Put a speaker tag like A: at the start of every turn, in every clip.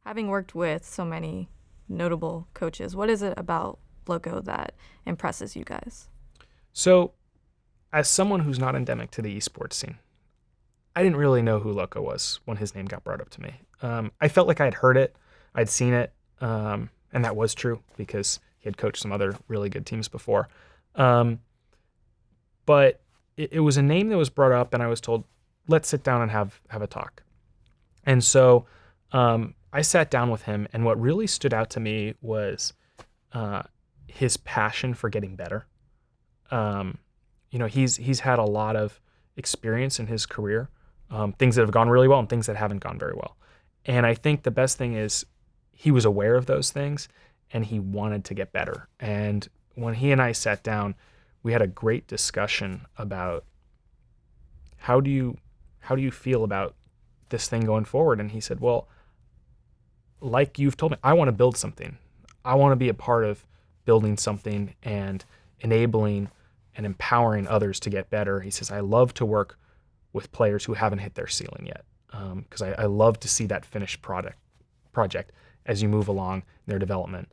A: Having worked with so many notable coaches, what is it about Loco that impresses you guys?
B: So, as someone who's not endemic to the esports scene, I didn't really know who Loco was when his name got brought up to me. I felt like I had heard it, I'd seen it, and that was true because he had coached some other really good teams before. Um, but it was a name that was brought up, and I was told, let's sit down and have a talk. And so I sat down with him, and what really stood out to me was uh, his passion for getting better. Um, he's had a lot of experience in his career, things that have gone really well and things that haven't gone very well. And I think the best thing is he was aware of those things and he wanted to get better. And when he and I sat down, we had a great discussion about how do you feel about this thing going forward? And he said, well, like you've told me, I want to build something. I want to be a part of building something and enabling and empowering others to get better. He says, I love to work with players who haven't hit their ceiling yet, because I love to see that finished project as you move along in their development.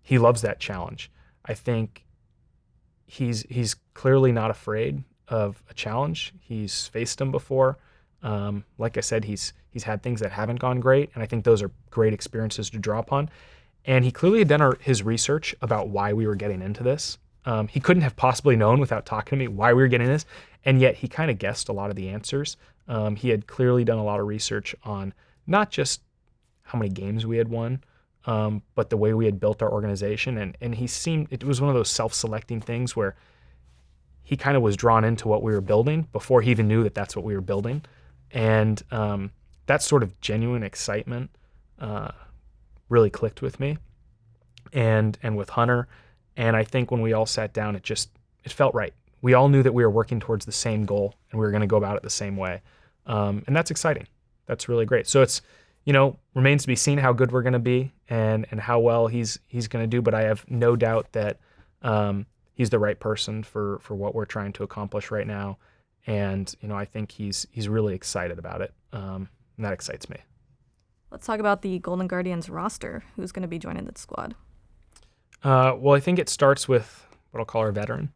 B: He loves that challenge. I think he's clearly not afraid of a challenge. He's faced them before. Like I said, he's had things that haven't gone great, and I think those are great experiences to draw upon. And he clearly had done his research about why we were getting into this. He couldn't have possibly known without talking to me why we were getting this, and yet he kind of guessed a lot of the answers. He had clearly done a lot of research on not just how many games we had won, but the way we had built our organization. And it was one of those self-selecting things where he kind of was drawn into what we were building before he even knew that that's what we were building. And that sort of genuine excitement really clicked with me and with Hunter. And I think when we all sat down, it felt right. We all knew that we were working towards the same goal and we were going to go about it the same way. And that's exciting. That's really great. So it's, remains to be seen how good we're going to be and how well he's going to do. But I have no doubt that he's the right person for what we're trying to accomplish right now. And, I think he's really excited about it. And that excites me.
A: Let's talk about the Golden Guardians roster. Who's going to be joining the squad?
B: Well, I think it starts with what I'll call our veteran,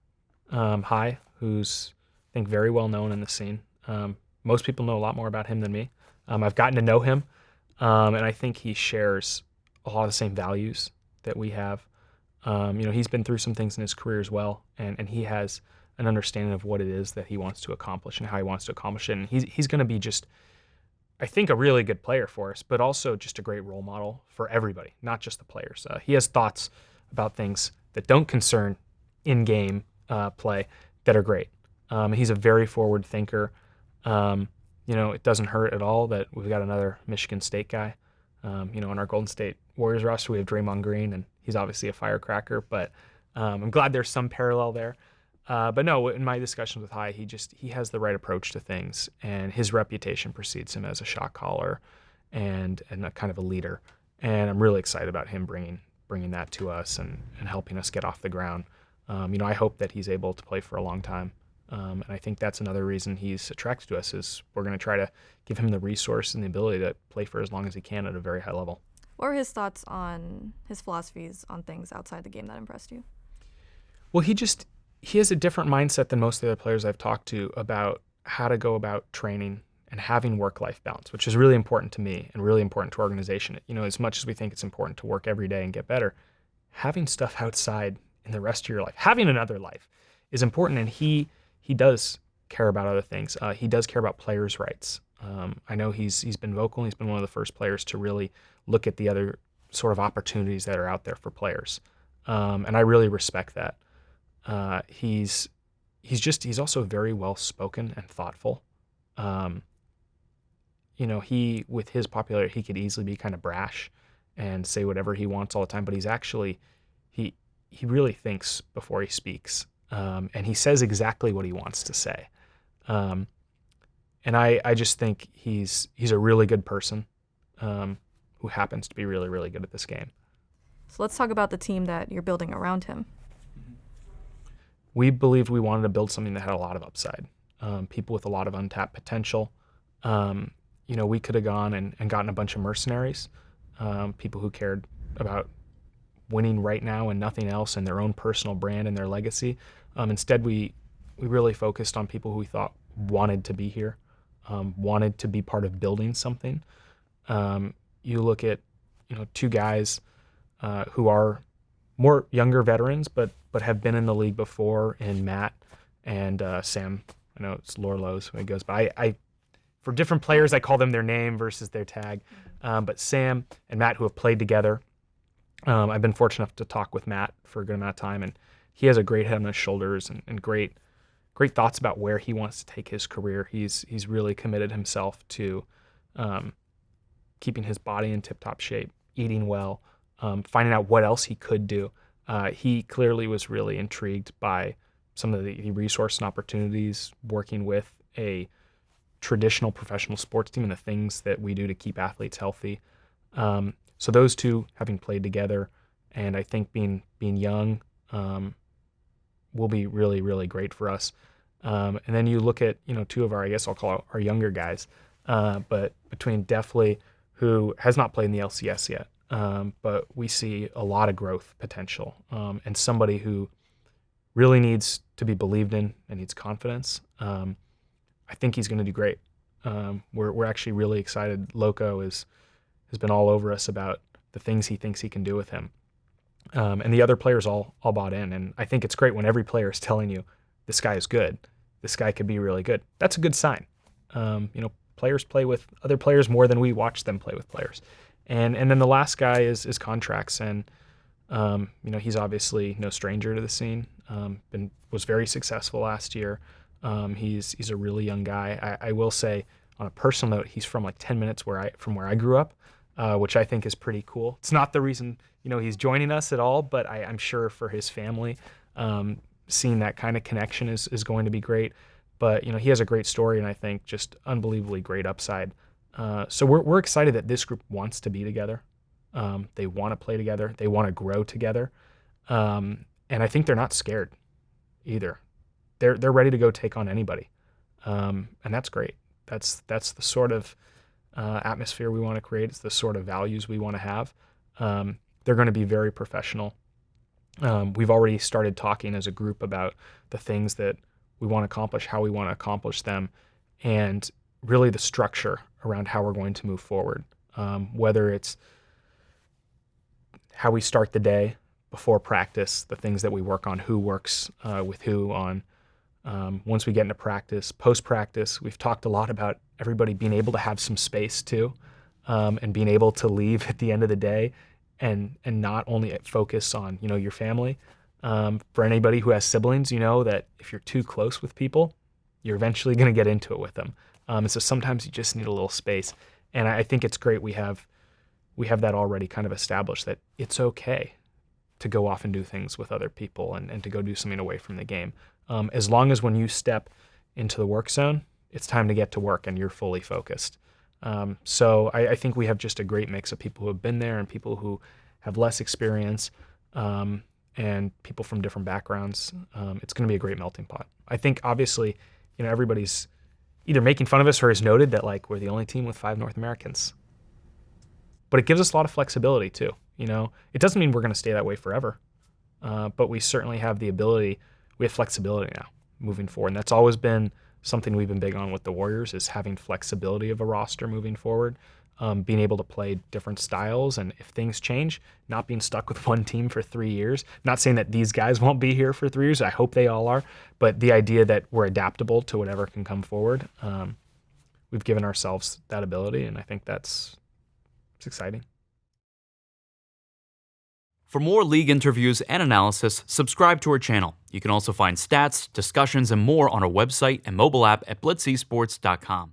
B: Hai, who's, I think, very well known in the scene. Most people know a lot more about him than me. I've gotten to know him, and I think he shares a lot of the same values that we have. He's been through some things in his career as well, and he has an understanding of what it is that he wants to accomplish and how he wants to accomplish it. And he's going to be just, I think, a really good player for us, but also just a great role model for everybody, not just the players. He has thoughts about things that don't concern in-game play that are great. He's a very forward thinker. It doesn't hurt at all that we've got another Michigan State guy. In our Golden State Warriors roster, we have Draymond Green, and he's obviously a firecracker, but I'm glad there's some parallel there. But no, in my discussions with Hai, he has the right approach to things, and his reputation precedes him as a shot caller and a kind of a leader. And I'm really excited about him bringing that to us and helping us get off the ground. I hope that he's able to play for a long time. And I think that's another reason he's attracted to us is we're going to try to give him the resource and the ability to play for as long as he can at a very high level.
A: What were his thoughts on his philosophies on things outside the game that impressed you?
B: Well, he has a different mindset than most of the other players I've talked to about how to go about training and having work-life balance, which is really important to me and really important to our organization. As much as we think it's important to work every day and get better, having stuff outside in the rest of your life, having another life is important. And he does care about other things. He does care about players' rights. I know he's been vocal. He's been one of the first players to really look at the other sort of opportunities that are out there for players. And I really respect that. He's also very well spoken and thoughtful. With his popularity, he could easily be kind of brash and say whatever he wants all the time, but he's actually, he really thinks before he speaks. And he says exactly what he wants to say. And I just think he's a really good person, who happens to be really, really good at this game.
A: So let's talk about the team that you're building around him.
B: We believed we wanted to build something that had a lot of upside, people with a lot of untapped potential. we could have gone and gotten a bunch of mercenaries, people who cared about winning right now and nothing else, and their own personal brand and their legacy. Instead, we really focused on people who we thought wanted to be here, wanted to be part of building something. You look at, two guys who are more younger veterans, but have been in the league before, in Matt and Sam. I know it's Lorlos who it goes by. I for different players, I call them their name versus their tag. But Sam and Matt, who have played together, I've been fortunate enough to talk with Matt for a good amount of time, and he has a great head on his shoulders and great thoughts about where he wants to take his career. He's really committed himself to keeping his body in tip-top shape, eating well, finding out what else he could do. He clearly was really intrigued by some of the resource and opportunities working with a traditional professional sports team and the things that we do to keep athletes healthy. So those two having played together, and I think being young will be really, really great for us. And then you look at, two of our, I guess I'll call our younger guys, but between Deftly, who has not played in the LCS yet, but we see a lot of growth potential, and somebody who really needs to be believed in and needs confidence. I think he's going to do great. We're actually really excited. Loco has been all over us about the things he thinks he can do with him. And the other players all bought in. And I think it's great when every player is telling you, this guy is good. This guy could be really good. That's a good sign. Players play with other players more than we watch them play with players. And then the last guy is contracts. And, he's obviously no stranger to the scene. Was very successful last year. He's a really young guy. I will say, on a personal note, he's from like 10 minutes from where I grew up, which I think is pretty cool. It's not the reason he's joining us at all, but I'm sure for his family, seeing that kind of connection is going to be great. But he has a great story, and I think just unbelievably great upside. So we're excited that this group wants to be together. They want to play together. They want to grow together, and I think they're not scared either. They're ready to go take on anybody, and that's great. That's the sort of atmosphere we want to create. It's the sort of values we want to have. They're going to be very professional. We've already started talking as a group about the things that we want to accomplish, how we want to accomplish them, and really the structure around how we're going to move forward. Whether it's how we start the day before practice, the things that we work on, who works with who on. Once we get into practice, post-practice, we've talked a lot about everybody being able to have some space too, and being able to leave at the end of the day and not only focus on, your family. For anybody who has siblings, that if you're too close with people, you're eventually going to get into it with them. And so sometimes you just need a little space. And I think it's great we have that already kind of established, that it's okay to go off and do things with other people and to go do something away from the game. As long as when you step into the work zone, it's time to get to work and you're fully focused. So I think we have just a great mix of people who have been there and people who have less experience, and people from different backgrounds. It's going to be a great melting pot. I think obviously, everybody's either making fun of us or has noted that we're the only team with 5 North Americans. But it gives us a lot of flexibility too. It doesn't mean we're going to stay that way forever, but we certainly have the ability. We have flexibility now moving forward. And that's always been something we've been big on with the Warriors, is having flexibility of a roster moving forward, being able to play different styles. And if things change, not being stuck with one team for 3 years. Not saying that these guys won't be here for 3 years. I hope they all are. But the idea that we're adaptable to whatever can come forward, we've given ourselves that ability. And I think it's exciting.
C: For more league interviews and analysis, subscribe to our channel. You can also find stats, discussions, and more on our website and mobile app at blitzesports.com.